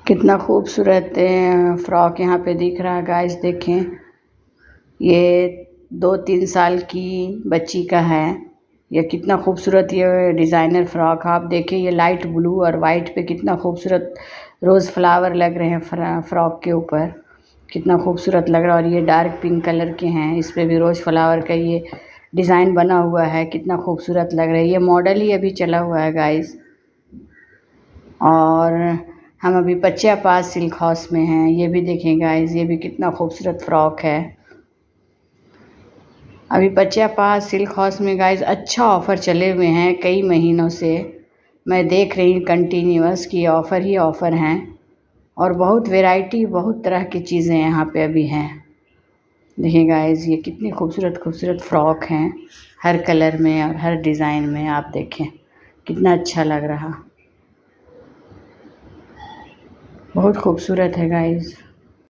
कितना खूबसूरत फ्रॉक यहाँ पे दिख रहा है गाइस। देखें, ये 2-3 साल की बच्ची का है। ये कितना खूबसूरत ये डिज़ाइनर फ्रॉक। आप देखिए, ये लाइट ब्लू और वाइट पे कितना खूबसूरत रोज़ फ्लावर लग रहे हैं फ्रॉक के ऊपर। कितना खूबसूरत लग रहा है। और ये डार्क पिंक कलर के हैं, इस पे भी रोज़ फ्लावर का ये डिज़ाइन बना हुआ है। कितना खूबसूरत लग रहा है। ये मॉडल ही अभी चला हुआ है गाइस। और हम अभी बच्चा पास सिल्क हाउस में हैं। ये भी देखें गाइस, ये भी कितना खूबसूरत फ्रॉक है। अभी बच्चा पास सिल्क हाउस में गाइस अच्छा ऑफ़र चले हुए हैं कई महीनों से। मैं देख रही हूँ कंटिन्यूअस कि ऑफ़र ही ऑफ़र हैं। और बहुत वैरायटी, बहुत तरह की चीज़ें यहाँ पे अभी हैं। देखिए गाइस, ये कितनी खूबसूरत खूबसूरत फ्रॉक हैं, हर कलर में और हर डिज़ाइन में। आप देखें कितना अच्छा लग रहा, बहुत खूबसूरत है गाइस।